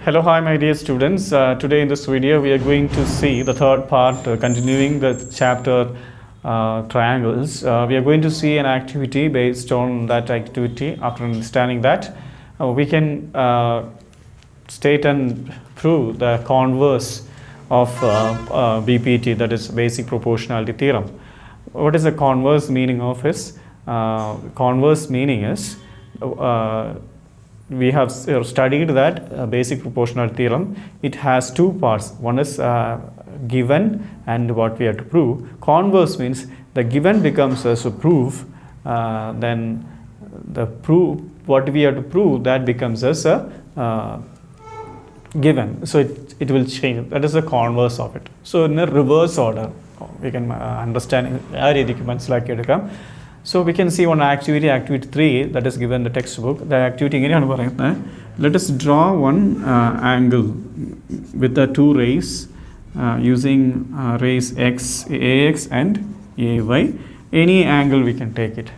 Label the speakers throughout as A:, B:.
A: Hello, hi my dear students. Today in this video we are going to see the third part, continuing the chapter triangles. We are going to see an activity. Based on that activity, after understanding that, we can state and prove the converse of BPT, that is basic proportionality theorem. What is the converse meaning of this? Converse meaning is we have studied that basic proportionality theorem. It has two parts. One is given and what we have to prove. Converse means the given becomes as a proof, then the proof, what we have to prove, that becomes as a given. So it will change. That is the converse of it. So in a reverse order, we can understand. So we can see one activity, activity 3, that is given in the textbook. The activity, let us draw one angle with the two rays using rays x, ax and ay. Any angle we can take it.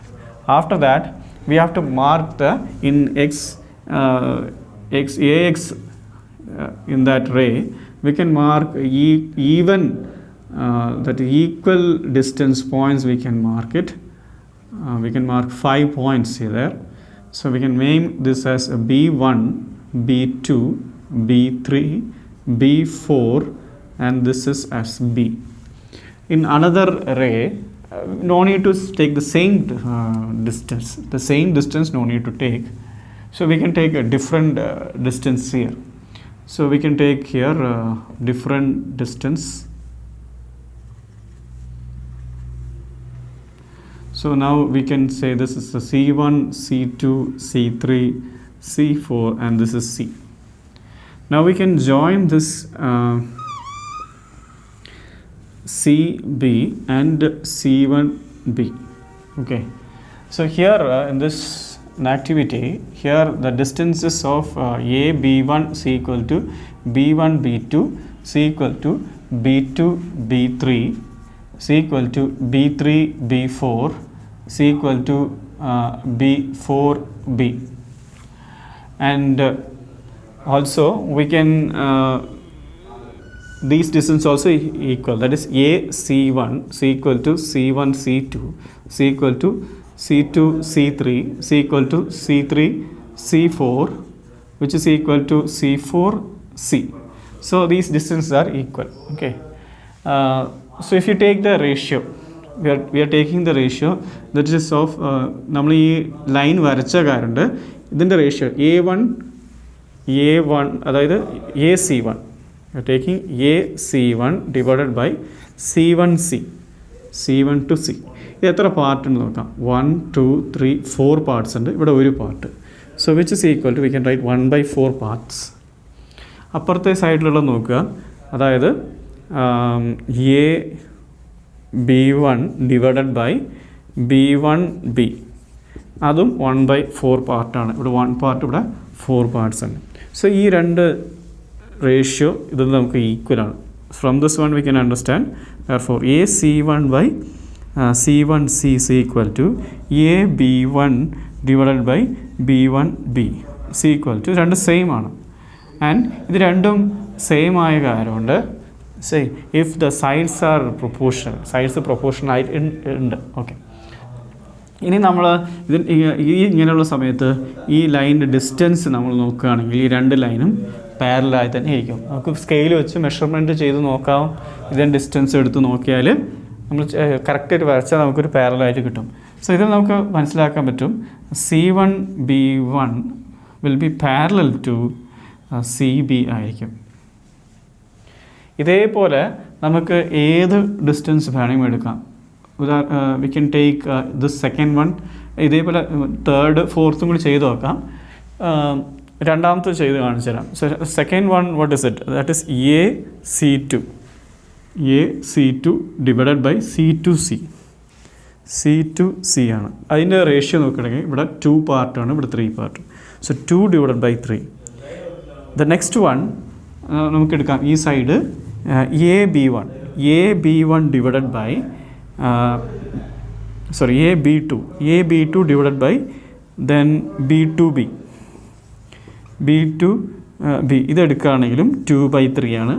A: After that, we have to mark the in ax in that ray. We can mark even that equal distance points. We can mark it. We can mark 5 points here. So we can name this as B1, B2, B3, B4, and this is as B. In another array, no need to take the same distance. The same distance no need to take. So we can take a different distance here. So we can take here different distance. So now we can say this is the C1, C2, C3, C4, and this is C. Now we can join this CB and C1B. Okay. So here in this activity, here the distances of A, B1, C equal to B1, B2, C equal to B2, B3, C equal to B3, B4, C equal to B4, B. And also we can, these distance also equal, that is A, C1, C equal to C1, C2, C equal to C2, C3, C equal to C3, C4, which is equal to C4, C. So these distances are equal. Okay. So if you take the ratio, we are taking the ratio that is of normally line varacha karante idinte ratio A1 adayithu AC1, we are taking AC1 divided by C1C, C1 to C. This is part 1, 2, 3, 4 parts and one part. So which is equal to, we can write 1 by 4 parts. Upper side adayithu A B1 divided by B1B. Adum 1 by 4 part. One part 4 parts. So this ratio is equal. From this one we can understand. Therefore AC1 by C1C is equal to AB1 divided by B1B is equal to the same. And this random same say if the sides are proportional, sides are proportional okay. ഇനി നമ്മൾ ഇങ്ങനെയുള്ള സമയത്ത് ഈ ലൈനിൻ്റെ distance നമ്മൾ നോക്കുകയാണെങ്കിൽ ഈ രണ്ട് ലൈനും പാരലായി തന്നെ ഇരിക്കും. നമുക്ക് സ്കെയിൽ വെച്ച് മെഷർമെൻറ്റ് ചെയ്ത് നോക്കാം. ഇതിൻ്റെ ഡിസ്റ്റൻസ് എടുത്ത് നോക്കിയാൽ നമ്മൾ കറക്റ്റായിട്ട് വരച്ചാൽ നമുക്കൊരു പാരലായിട്ട് കിട്ടും. സോ ഇതിൽ നമുക്ക് മനസ്സിലാക്കാൻ പറ്റും C1 B1 will be parallel to CB ആയിരിക്കും. ഇതേപോലെ നമുക്ക് ഏത് ഡിസ്റ്റൻസ് വേണമെങ്കിലും എടുക്കാം. We can take this second one. ഇതേപോലെ തേർഡ് ഫോർത്തും കൂടി ചെയ്ത് നോക്കാം. രണ്ടാമത്തെ ചെയ്ത് കാണിച്ചു തരാം. So second one, what is it? That is AC2. AC2 divided by C2C. C2C ആണ്. അതിൻ്റെ റേഷ്യോ നോക്കുകയാണെങ്കിൽ ഇവിടെ 2 പാർട്ടാണ്, ഇവിടെ 3 part. So 2 divided by 3. The next one നമുക്ക് എടുക്കാം ഈ side AB1. AB1 divided by AB2 divided by then B2B. B2 B ഇതെടുക്കുകയാണെങ്കിലും 2/3 ആണ്.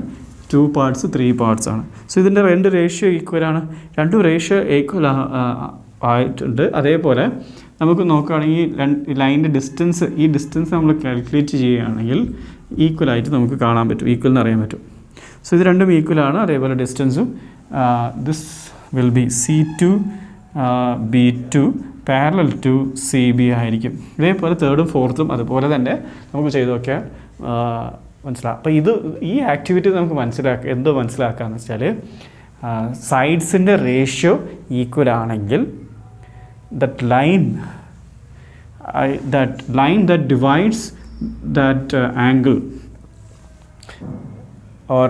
A: 2 പാർട്സ് 3 പാർട്സ് ആണ്. സോ ഇതിൻ്റെ 2 റേഷ്യോ ഈക്വലാണ്. 2 റേഷ്യോ ഈക്വൽ ആയിട്ടുണ്ട്. അതേപോലെ നമുക്ക് നോക്കുകയാണെങ്കിൽ ലൈനിൻ്റെ ഡിസ്റ്റൻസ്, ഈ ഡിസ്റ്റൻസ് നമ്മൾ കാൽക്കുലേറ്റ് ചെയ്യുകയാണെങ്കിൽ ഈക്വലായിട്ട് നമുക്ക് കാണാൻ പറ്റും, ഈക്വൽ എന്ന് അറിയാൻ പറ്റും. സോ ഇത് രണ്ടും ഈക്വലാണ്. അതേപോലെ ഡിസ്റ്റൻസും this will be C2 B2 parallel to CB ആയിരിക്കും. ഇതേപോലെ തേർഡും ഫോർത്തും അതുപോലെ തന്നെ നമുക്ക് ചെയ്ത് നോക്കിയാൽ മനസ്സിലാക്കാം. അപ്പോൾ ഈ ആക്ടിവിറ്റി നമുക്ക് മനസ്സിലാക്കാമെന്ന് വെച്ചാൽ സൈഡ്സിൻ്റെ റേഷ്യോ ഈക്വൽ ആണെങ്കിൽ that line that divides that angle or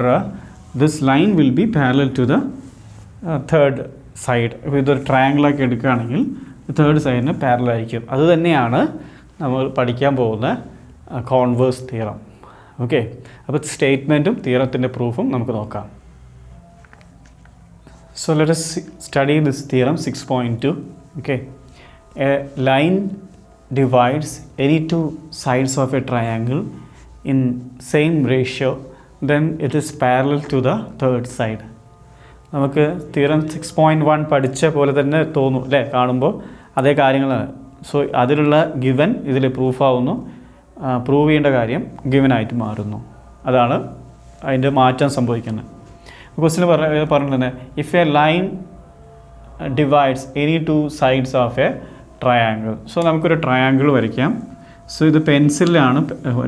A: this line will be parallel to the third side. ഇതൊരു ട്രയാങ്കിൾ ആക്കി എടുക്കുകയാണെങ്കിൽ തേർഡ് സൈഡിന് പാരലൽ ആയിരിക്കും. അത് തന്നെയാണ് നമ്മൾ പഠിക്കാൻ പോകുന്ന കോൺവേഴ്സ് തിയറം. ഓക്കെ, അപ്പോൾ സ്റ്റേറ്റ്മെൻറ്റും തിയറത്തിൻ്റെ പ്രൂഫും നമുക്ക് നോക്കാം. So let us study this theorem 6.2. Okay, a line divides any two sides of a triangle in same ratio, then it is parallel to the third side. നമുക്ക് തിയറം 6.1 പഠിച്ച പോലെ തന്നെ തോന്നും അല്ലേ, കാണുമ്പോൾ അതേ കാര്യങ്ങളാണ്. സോ അതിലുള്ള ഗിവൻ ഇതിൽ പ്രൂഫാവുന്നു, പ്രൂവ് ചെയ്യേണ്ട കാര്യം ഗിവനായിട്ട് മാറുന്നു. അതാണ് അതിൻ്റെ മാറ്റം സംഭവിക്കുന്നത്. ക്വസ്റ്റ്യൻ പറഞ്ഞിട്ട് തന്നെ if A line divides any two sides of A triangle. So നമുക്കൊരു ട്രയാങ്കിൾ വരയ്ക്കാം. സോ ഇത് പെൻസിലാണ്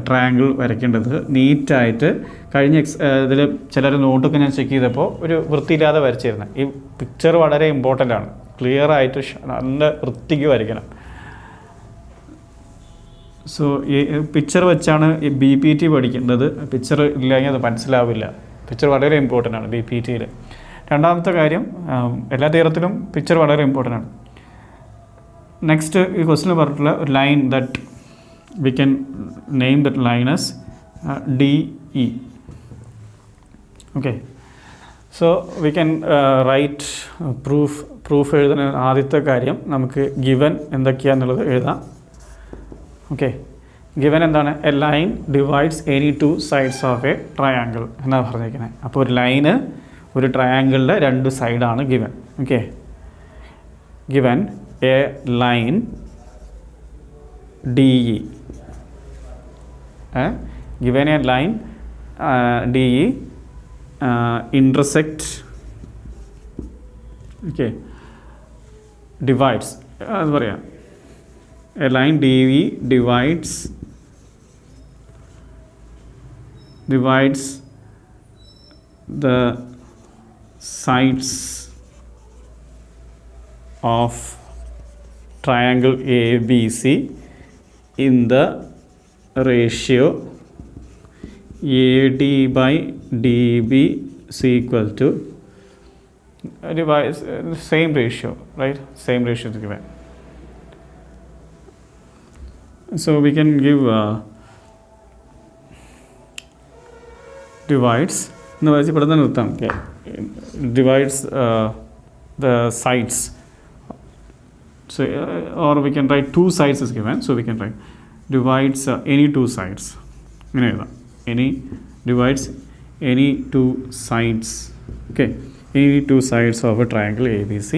A: ട്രയാങ്കിൾ വരയ്ക്കേണ്ടത്. നീറ്റായിട്ട് കഴിഞ്ഞ ഇതിൽ ചിലർ നോട്ടൊക്കെ ഞാൻ ചെക്ക് ചെയ്തപ്പോൾ ഒരു വൃത്തിയില്ലാതെ വരച്ചിരുന്നത്. ഈ പിക്ചർ വളരെ ഇമ്പോർട്ടൻ്റ് ആണ്. ക്ലിയർ ആയിട്ട് നല്ല വൃത്തിക്ക് വരയ്ക്കണം. സോ ഈ പിക്ചർ വെച്ചാണ് ഈ BPT പഠിക്കേണ്ടത്. പിക്ചർ ഇല്ലെങ്കിൽ അത് മനസ്സിലാവില്ല. പിക്ചർ വളരെ ഇമ്പോർട്ടൻ്റ് ആണ് BPTയിൽ. രണ്ടാമത്തെ കാര്യം, എല്ലാ തിയറത്തിലും പിക്ചർ വളരെ ഇമ്പോർട്ടൻ്റ് ആണ്. നെക്സ്റ്റ് ഈ ക്വസ്റ്റിന് പറഞ്ഞിട്ടുള്ള ഒരു line that we can name that line as DE. Okay, so we can right proof എഴുതുന്ന ആദ്യത്തെ കാര്യം നമുക്ക് ഗിവൻ എന്തൊക്കെയാണെന്നുള്ളത് എഴുതാം. ഓക്കെ, ഗിവൻ എന്താണ്? A line divides any two sides of A triangle എന്നാണ് പറഞ്ഞിരിക്കുന്നത്. അപ്പോൾ ഒരു ലൈന് ഒരു ട്രയാങ്കിളിൻ്റെ 2 സൈഡാണ് given. Okay, given A line DE, given a line DE intersect, okay, divides, അത് പറയാം, a line DE divides the sides of triangle ABC in the ratio AD by DB is equal to same ratio, right? Same ratio is given. So we can give divides. No, okay. Divides the sides. So or we can write 2 sides is given. So we can write divides any 2 sides. Any divides any 2 sides. Okay, any 2 sides of a triangle ABC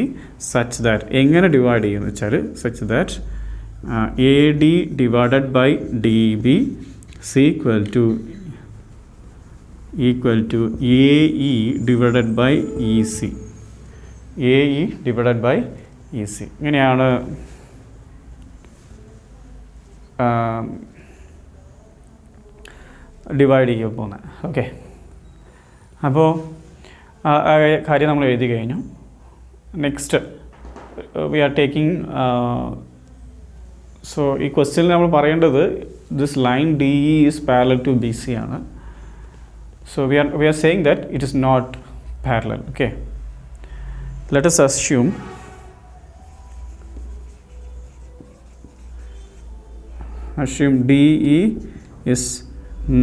A: such that എങ്ങനെ divide ചെയ്യുന്നു വെച്ചാൽ such that AD divided by DB is equal to AE divided by EC. AE divided by EC. ഇങ്ങനെയാണ് divide ചെയ്യാൻ പോകുന്നത്. Okay, അപ്പോൾ കാര്യം നമ്മൾ എഴുതി കഴിഞ്ഞു. Next we are taking, so ഈ ക്വസ്റ്റ്യനിൽ നമ്മൾ പറയേണ്ടത് this line DE is parallel to BC ആണ്. So we are saying that it is not parallel. Okay, let us assume DE is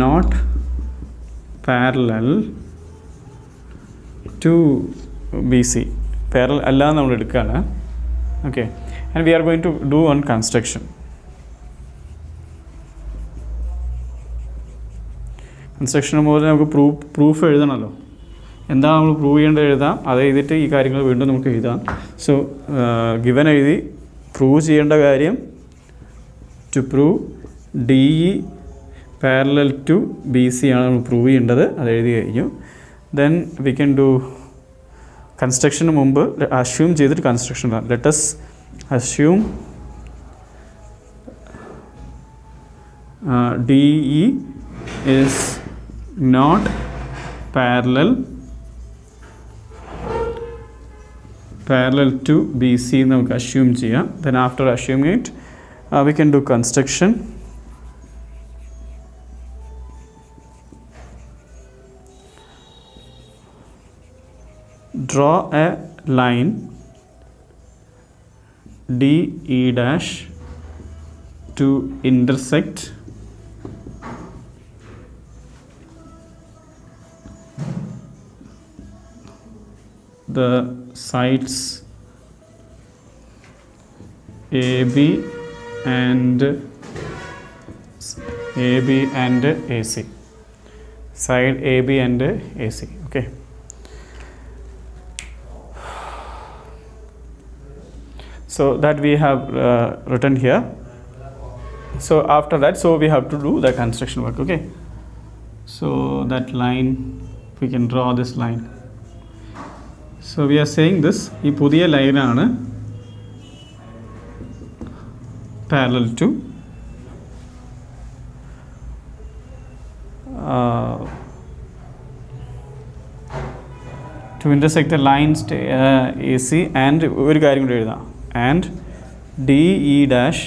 A: not parallel to BC. Parallel അല്ല നമ്മൾ എടുക്കുകയാണ്. Okay, and we are going to do one construction. Construction മുതൽ നമുക്ക് proof എഴുതണമല്ലോ. എന്താണ് നമ്മൾ prove ചെയ്യേണ്ടത് എഴുതാം, അത് എഴുതിയിട്ട് ഈ കാര്യങ്ങൾ വീണ്ടും നമുക്ക് എഴുതാം. സോ ഗിവൻ എഴുതി, പ്രൂവ് ചെയ്യേണ്ട കാര്യം to prove DE parallel to BC ആണ് നമ്മൾ പ്രൂവ് ചെയ്യേണ്ടത്, അത് എഴുതി കഴിഞ്ഞു. ദെൻ വി ക്യാൻ ഡു കൺസ്ട്രക്ഷന് മുമ്പ് അസ്യൂം ചെയ്തിട്ട് construction. Let us assume DE is not parallel to BC നമുക്ക് assume ചെയ്യാം. Then after assuming it we can do construction. Draw a line DE dash to intersect the sides AB and AC. Side AB and AC. Okay. So that we have written here. So after that, so we have to do the construction work. Okay. So that line, we can draw this line. So we are saying this, ഈ പുതിയ ലൈനാണ് parallel to intersect the lines AC and ഒരു കാര്യം കൂടി എഴുതാം, and DE dash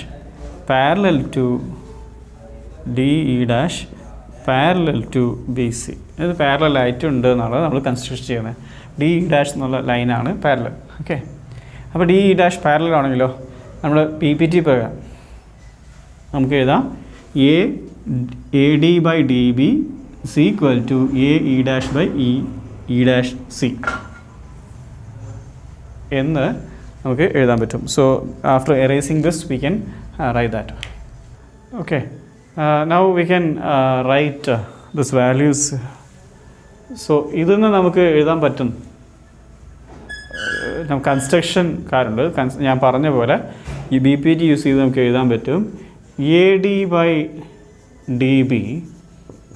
A: parallel to BC. ഇത് parallel ആയിട്ടുണ്ട് എന്നുള്ളത് നമ്മൾ കൺസ്ട്രക്ട് ചെയ്യുന്നത്. DE dash എന്നുള്ള ലൈനാണ് പാരലൽ. ഓക്കെ, അപ്പോൾ DE dash പാരലൽ ആണെങ്കിലോ നമ്മൾ PPT പ്രകാരം നമുക്ക് എഴുതാം AD by DB is equal to AE dash by E dash C എന്ന് നമുക്ക് എഴുതാൻ പറ്റും. So after erasing this we can write that. Okay, now we can write this values. So ഇതിന്ന് നമുക്ക് എഴുതാൻ പറ്റും. കൺസ്ട്രക്ഷൻകാരുണ്ട്, ഞാൻ പറഞ്ഞ പോലെ ഈ BPT യൂസ് ചെയ്ത് നമുക്ക് എഴുതാൻ പറ്റും. AD by DB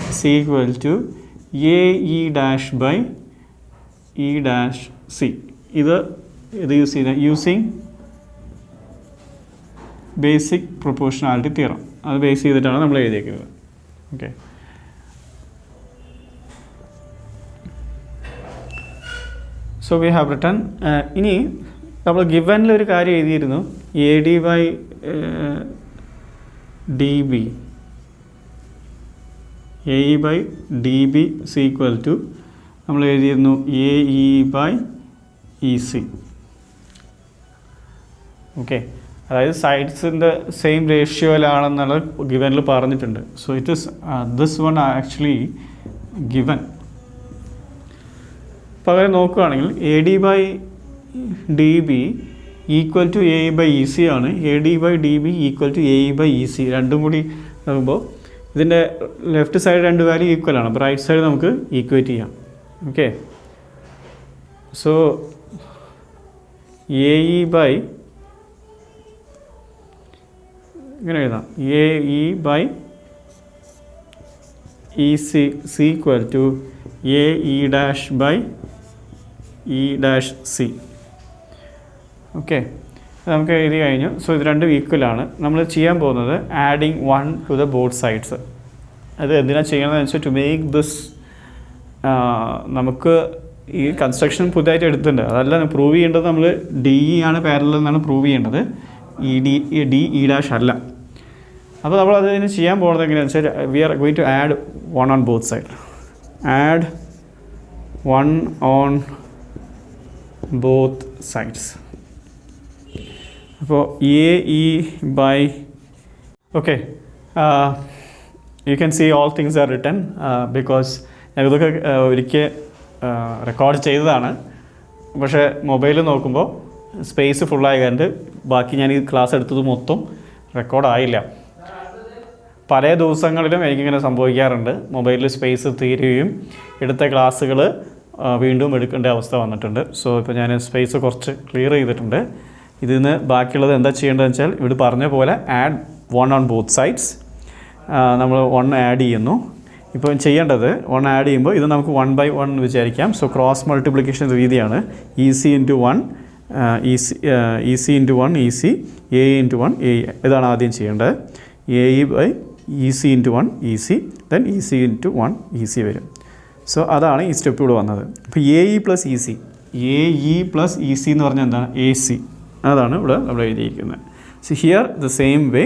A: is equal to AE dash by E dash C. ഇത് യൂസ് ചെയ്ത യൂസിങ് ബേസിക് പ്രൊപ്പോർഷണാലിറ്റി തിയറം, അത് ബേസ് ചെയ്തിട്ടാണ് നമ്മൾ എഴുതിയിരിക്കുന്നത്. Okay, so we have written. ഇനി നമ്മൾ ഗിവനിലൊരു കാര്യം എഴുതിയിരുന്നു, AD by DB AE by DB is equal to നമ്മൾ എഴുതിയിരുന്നു AE by EC. ഓക്കെ, അതായത് സൈഡ്സിൻ്റെ സെയിം റേഷ്യോയിലാണെന്നുള്ള ഗിവനിൽ പറഞ്ഞിട്ടുണ്ട്. So it is this one actually given. പകരം നോക്കുകയാണെങ്കിൽ AD by DB equal to AE by EC ആണ്. AD by DB equal to AE by EC രണ്ടും കൂടി നോക്കുമ്പോൾ ഇതിൻ്റെ ലെഫ്റ്റ് സൈഡ് രണ്ട് വാല്യൂ ഈക്വൽ ആണ്, അപ്പോൾ റൈറ്റ് സൈഡ് നമുക്ക് ഈക്വേറ്റ് ചെയ്യാം. ഓക്കെ, സോ AE by ഇങ്ങനെ എഴുതാം, AE by EC is equal to AE dash by E dash C. Okay, നമുക്ക് എഴുതി കഴിഞ്ഞു. സോ ഇത് രണ്ടും ഈക്വലാണ്. നമ്മൾ ചെയ്യാൻ പോകുന്നത് adding 1 to the both sides. അത് എന്തിനാണ് ചെയ്യണമെന്ന് വെച്ചാൽ ടു മേക്ക് ദിസ്, നമുക്ക് ഈ കൺസ്ട്രക്ഷൻ പുതുതായിട്ട് എടുത്തിട്ടുണ്ട്, അതല്ല പ്രൂവ് ചെയ്യേണ്ടത്. നമ്മൾ DE ആണ് പാരലൽ എന്നാണ് പ്രൂവ് ചെയ്യേണ്ടത്, DE ഡാഷ് അല്ല. അപ്പോൾ നമ്മൾ അതിന് ചെയ്യാൻ പോകുന്നത് എങ്ങനെയാണെന്ന് വെച്ചാൽ we are going to add 1 on both side. Add 1 on both sides. അപ്പോൾ AE by, okay, you can see all things are written because ഇതൊക്കെ ഒരിക്കൽ റെക്കോർഡ് ചെയ്തതാണ്. പക്ഷേ മൊബൈലിൽ നോക്കുമ്പോൾ സ്പേസ് ഫുള്ളായി കണ്ട് ബാക്കി ഞാൻ ഈ ക്ലാസ് എടുത്തത് മൊത്തം റെക്കോർഡായില്ല. പല ദിവസങ്ങളിലും എനിക്കിങ്ങനെ സംഭവിക്കാറുണ്ട്. മൊബൈലിൽ സ്പേസ് തീരുകയും എടുത്ത ക്ലാസ്സുകൾ വീണ്ടും എടുക്കേണ്ട അവസ്ഥ വന്നിട്ടുണ്ട്. സോ ഇപ്പോൾ ഞാൻ സ്പേസ് കുറച്ച് ക്ലിയർ ചെയ്തിട്ടുണ്ട്. ഇതിൽ നിന്ന് ബാക്കിയുള്ളത് എന്താ ചെയ്യേണ്ടതെന്ന് വെച്ചാൽ ഇവിടെ പറഞ്ഞ പോലെ ആഡ് 1 ഓൺ ബോത്ത് സൈഡ്സ്. നമ്മൾ 1 ആഡ് ചെയ്യുന്നു. ഇപ്പോൾ ചെയ്യേണ്ടത് 1 ആഡ് ചെയ്യുമ്പോൾ ഇത് നമുക്ക് 1 by 1 വിചാരിക്കാം. സോ ക്രോസ് മൾട്ടിപ്ലിക്കേഷൻ രീതിയാണ്. EC into 1 EC into 1 EC, AE into 1 AE. ഇതാണ് ആദ്യം ചെയ്യേണ്ടത്. AE by EC into 1 EC, then EC into 1 EC വരും. സോ അതാണ് ഈ സ്റ്റെപ്പിലൂടെ വന്നത്. ഇപ്പോൾ AE plus EC, AE plus EC എന്ന് പറഞ്ഞാൽ എന്താണ്? AC. അതാണ് ഇവിടെ നമ്മൾ എഴുതിയിരിക്കുന്നത്. So here the same way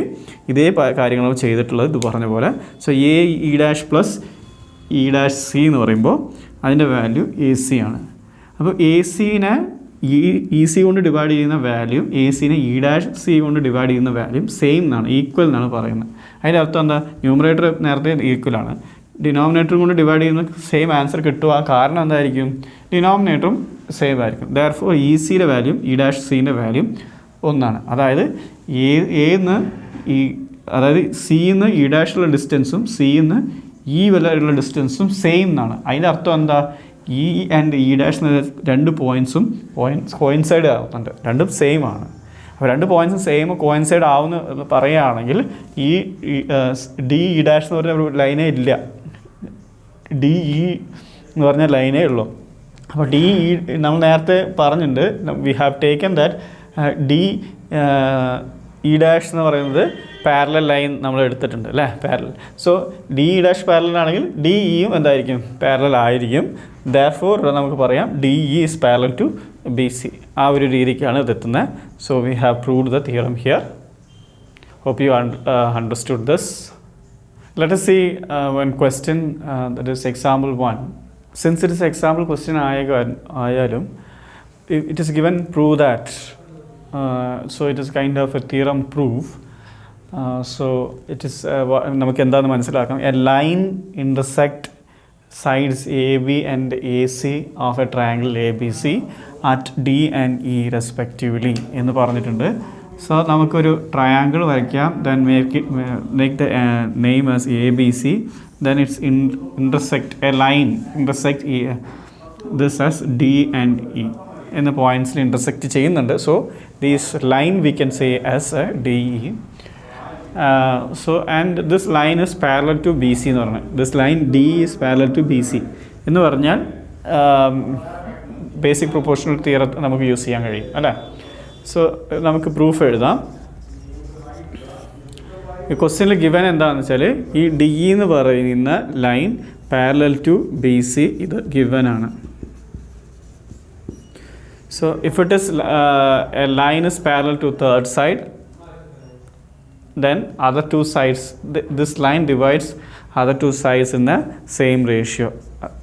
A: ഇതേ കാര്യങ്ങൾ ചെയ്തിട്ടുള്ളത് ഇത് പറഞ്ഞ പോലെ. So AE dash plus E dash C എന്ന് പറയുമ്പോൾ അതിൻ്റെ വാല്യൂ AC ആണ്. അപ്പോൾ ACനെ EC കൊണ്ട് ഡിവൈഡ് ചെയ്യുന്ന വാല്യൂ ACനെ E dash C കൊണ്ട് ഡിവൈഡ് ചെയ്യുന്ന വാല്യൂ സെയിം എന്നാണ്, ഈക്വൽ എന്നാണ് പറയുന്നത്. അതിൻ്റെ അർത്ഥം എന്താ? ന്യൂമറേറ്റർ നേരത്തെ ഈക്വൽ ആണ്, ഡിനോമിനേറ്ററും കൊണ്ട് ഡിവൈഡ് ചെയ്യുന്ന സെയിം ആൻസർ കിട്ടുക. കാരണം എന്തായിരിക്കും? ഡിനോമിനേറ്ററും സെയിം ആയിരിക്കും. ദെയർഫോർ ECയുടെ വാല്യൂ E dash Cൻ്റെ വാല്യൂ ഒന്നാണ്. അതായത് എന്ന് അതായത് സിന്ന് ഇ ഡാഷിലുള്ള ഡിസ്റ്റൻസും സിന്ന് ഇ വരെയുള്ള ഡിസ്റ്റൻസും സെയിം എന്നാണ്. അതിൻ്റെ അർത്ഥം എന്താ? ഇ ആൻഡ് ഇ ഡാഷ് എന്ന 2 പോയിൻറ്റ്സും കോയിൻസൈഡ് ആവുന്നുണ്ട്, രണ്ടും സെയിം ആണ്. അപ്പോൾ 2 പോയിൻറ്റ്സും സെയിം കോയിൻസൈഡ് ആവുന്ന പറയുകയാണെങ്കിൽ ഈ ഡി ഇ ഡാഷ് എന്ന് പറഞ്ഞ ഒരു ലൈനേ ഇല്ല, ഡി ഇ എന്ന് പറഞ്ഞ ലൈനേ ഉള്ളൂ. അപ്പോൾ ഡി ഇ നമ്മൾ നേരത്തെ പറഞ്ഞിട്ടുണ്ട്, we have taken that D E dash എന്ന് പറയുന്നത് പാരലൽ ലൈൻ നമ്മൾ എടുത്തിട്ടുണ്ട് അല്ലേ, parallel. So D E dash parallel ആണെങ്കിൽ ഡി ഇയും എന്തായിരിക്കും? പാരലൽ ആയിരിക്കും. ദെയർഫോർ നമുക്ക് പറയാം D E is parallel to B C. ആ ഒരു രീതിക്കാണ് ഇതെത്തുന്നത്. So we have proved the theorem here. Hope you understood this. Let us see one question, that is example 1. Since it is example question ആയാലും it is given prove that. So it is kind of a theorem proof. So it is നമുക്ക് എന്താണെന്ന് മനസ്സിലാക്കാം. A line intersect sides AB and AC of a triangle ABC at D and E respectively എന്ന് പറഞ്ഞിട്ടുണ്ട്. So നമുക്കൊരു triangle വരയ്ക്കാം. Then make the name as ABC. Then it's a line intersect this as D and E എന്ന പോയിൻറ്റ്സിൽ intersect ചെയ്യുന്നുണ്ട്. So these line we can say as a DE. So and this line is parallel to BC എന്ന് പറഞ്ഞാൽ this line D is parallel to BC എന്ന് പറഞ്ഞാൽ basic proportional theorem നമുക്ക് use ചെയ്യാൻ കഴിയും അല്ലേ. സോ നമുക്ക് പ്രൂഫ് എഴുതാം. ഈ ക്വസ്റ്റ്യനിൽ ഗിവൻ എന്താണെന്ന് വെച്ചാൽ ഈ ഡി എന്ന് പറയുന്ന ലൈൻ പാരലൽ ടു BC ഇത് ഗിവൻ ആണ്. So if it is a line is parallel to third side, then other two sides, this line divides other two sides in the same ratio.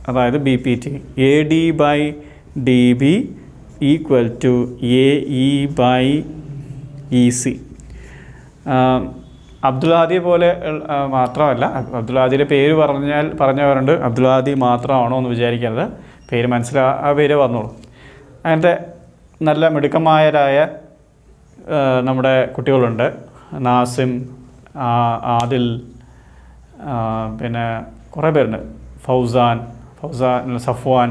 A: അതായത് BPT. AD by DB equal to AE by EC. Abdul പോലെ മാത്രമല്ല, അബ്ദുൽ ഹാദിയുടെ പേര് പറഞ്ഞവരുണ്ട്. അബ്ദുൽ ഹാദി മാത്രമാണോ എന്ന് വിചാരിക്കരുത്. പേര് ആ പേര് വന്നോളൂ. അങ്ങനത്തെ നല്ല മിടുക്കന്മാരായ നമ്മുടെ കുട്ടികളുണ്ട്. നാസിം, ആദിൽ, പിന്നെ കുറേ പേരുണ്ട്, ഫൗസാൻ, സഫ്വാൻ,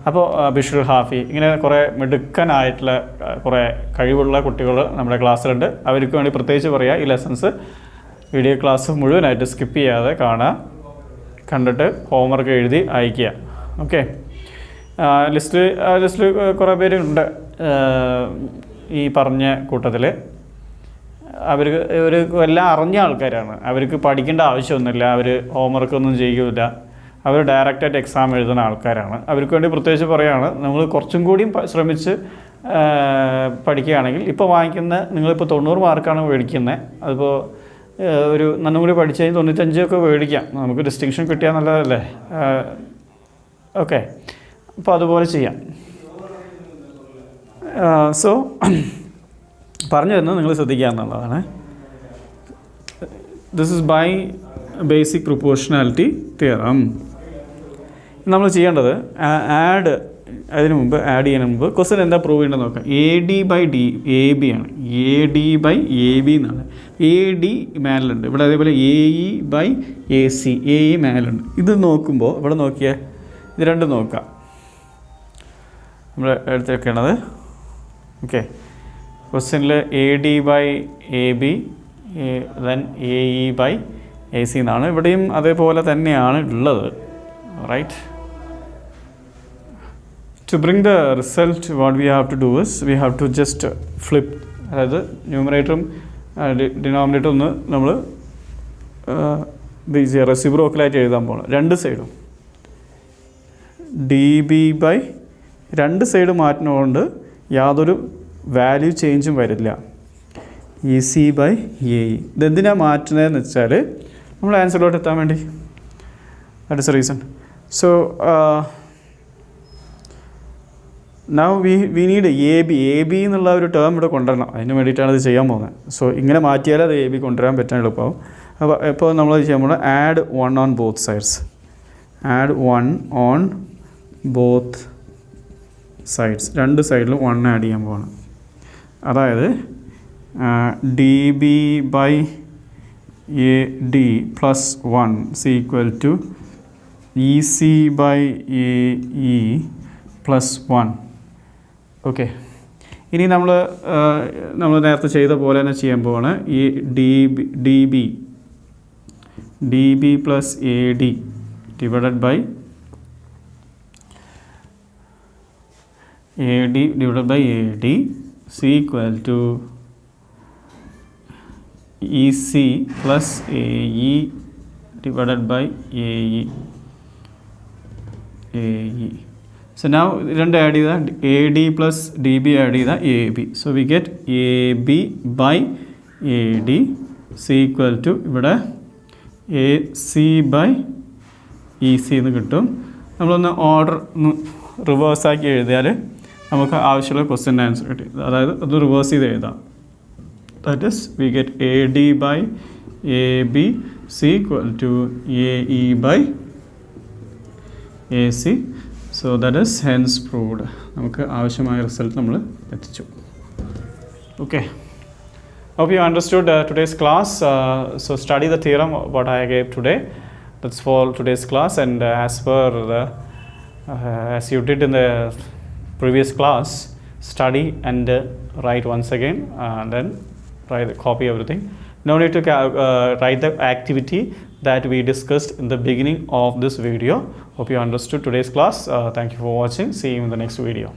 A: അപ്പോൾ ബിഷുൽ ഹാഫി, ഇങ്ങനെ കുറേ മിടുക്കനായിട്ടുള്ള കുറേ കഴിവുള്ള കുട്ടികൾ നമ്മുടെ ക്ലാസ്സിലുണ്ട്. അവർക്ക് വേണ്ടി പ്രത്യേകിച്ച് പറയുക, ഈ ലെസൺസ് വീഡിയോ ക്ലാസ് മുഴുവനായിട്ട് സ്കിപ്പ് ചെയ്യാതെ കാണുക, കണ്ടിട്ട് ഹോംവർക്ക് എഴുതി അയയ്ക്കുക. ഓക്കെ. ലിസ്റ്റിൽ കുറേ പേരുണ്ട് ഈ പറഞ്ഞ കൂട്ടത്തിൽ. അവർ എല്ലാം അറിഞ്ഞ ആൾക്കാരാണ്. അവർക്ക് പഠിക്കേണ്ട ആവശ്യമൊന്നുമില്ല, അവർ ഹോംവർക്കൊന്നും ചെയ്യില്ല, അവർ ഡയറക്റ്റായിട്ട് എക്സാം എഴുതുന്ന ആൾക്കാരാണ്. അവർക്ക് വേണ്ടി പ്രത്യേകിച്ച് പറയുകയാണ്, നമ്മൾ കുറച്ചും കൂടിയും ശ്രമിച്ച് പഠിക്കുകയാണെങ്കിൽ ഇപ്പോൾ വാങ്ങിക്കുന്ന നിങ്ങളിപ്പോൾ 90 മാർക്കാണ് മേടിക്കുന്നത്, അതിപ്പോൾ ഒരു നന്നും കൂടി പഠിച്ച് കഴിഞ്ഞ് 95 ഒക്കെ മേടിക്കാം. നമുക്ക് ഡിസ്റ്റിങ്ഷൻ കിട്ടിയാൽ നല്ലതല്ലേ. ഓക്കെ, അപ്പോൾ അതുപോലെ ചെയ്യാം. സോ പറഞ്ഞു തരുന്നത് നിങ്ങൾ ശ്രദ്ധിക്കുക എന്നുള്ളതാണ്. This is by basic proportionality theorem. നമ്മൾ ചെയ്യേണ്ടത് ആഡ് അതിന് മുമ്പ് ആഡ് ചെയ്യുന്നതിന് മുമ്പ് ക്വസ്റ്റ്യൻ എന്താ പ്രൂവ് ചെയ്യേണ്ടത് നോക്കാം. AD/AB ആണ്. AD/AB എന്നാണ്. AD മേലുണ്ട്, ഇവിടെ അതേപോലെ AE/AC, AE മേലുണ്ട്. ഇത് നോക്കുമ്പോൾ ഇവിടെ നോക്കിയാൽ ഇത് രണ്ടും നോക്കാം. നമ്മൾ എടുത്ത് വെക്കേണ്ടത് ഓക്കെ. ക്വസ്റ്റ്യനിൽ AD/AB ദെൻ AE/AC എന്നാണ്. ഇവിടെയും അതേപോലെ തന്നെയാണ് ഉള്ളത്. Right. To bring the result, what we have to do is we have to just flip, അതായത് ന്യൂമറേറ്ററും ഡിനോമിനേറ്ററും ഒന്ന് നമ്മൾ റെസിപ്രോക്കലായിട്ട് എഴുതാൻ പോകണം. രണ്ട് സൈഡും DB/ രണ്ട് സൈഡ് മാറ്റുന്നതുകൊണ്ട് യാതൊരു വാല്യൂ ചേഞ്ചും വരില്ല. EC/AE. ഇതെന്തിനാണ് മാറ്റുന്നതെന്ന് വെച്ചാൽ നമ്മൾ ആൻസറിലോട്ട് എത്താൻ വേണ്ടി. That is A reason. So now we need AB എന്നുള്ള ഒരു ടേം ഇവിടെ കൊണ്ടുവരണം. അതിന് വേണ്ടിയിട്ടാണ് ഇത് ചെയ്യാൻ പോകുന്നത്. സോ ഇങ്ങനെ മാറ്റിയാൽ അത് AB കൊണ്ടുവരാൻ പറ്റാൻ എളുപ്പമാവും. അപ്പോൾ ഇപ്പോൾ നമ്മൾ ചെയ്യാൻ പോകുന്നത് add 1 on both sides. Add 1 on both sides. രണ്ട് സൈഡിലും 1 ആഡ് ചെയ്യാൻ പോകണം. അതായത് DB/AD plus 1 is equal to EC/AE plus 1. Okay. ഇനി നമ്മൾ നേരത്തെ ചെയ്ത പോലെ തന്നെ ചെയ്യാൻ പോവാണ്. ഈ DB plus AD divided by AD is equal to EC plus AE divided by AE. So now രണ്ട് ആഡ് ചെയ്താൽ AD plus DB ആഡ് ചെയ്താൽ AB. So we get AB/AD is equal to ഇവിടെ AC/EC എന്ന് കിട്ടും. നമ്മളൊന്ന് order റിവേഴ്സാക്കി എഴുതിയാൽ നമുക്ക് ആവശ്യമുള്ള ക്വസ്റ്റ്യൻ ആൻസർ കിട്ടി. അതായത് അത് റിവേഴ്സ് ചെയ്ത് എഴുതാം. That is we get AD/AB is equal to AE/AC. So that is hence proved. നമുക്ക് ആവശ്യമായ റിസൾട്ട് നമ്മൾ എത്തിച്ചു. Okay. Hope you understood today's class. So study the theorem what I gave today. That's for today's class. And as per as you did in the previous class, study and write once again, and then copy everything. No need to write the activity that we discussed in the beginning of this video. Hope you understood today's class. Thank you for watching. See you in the next video.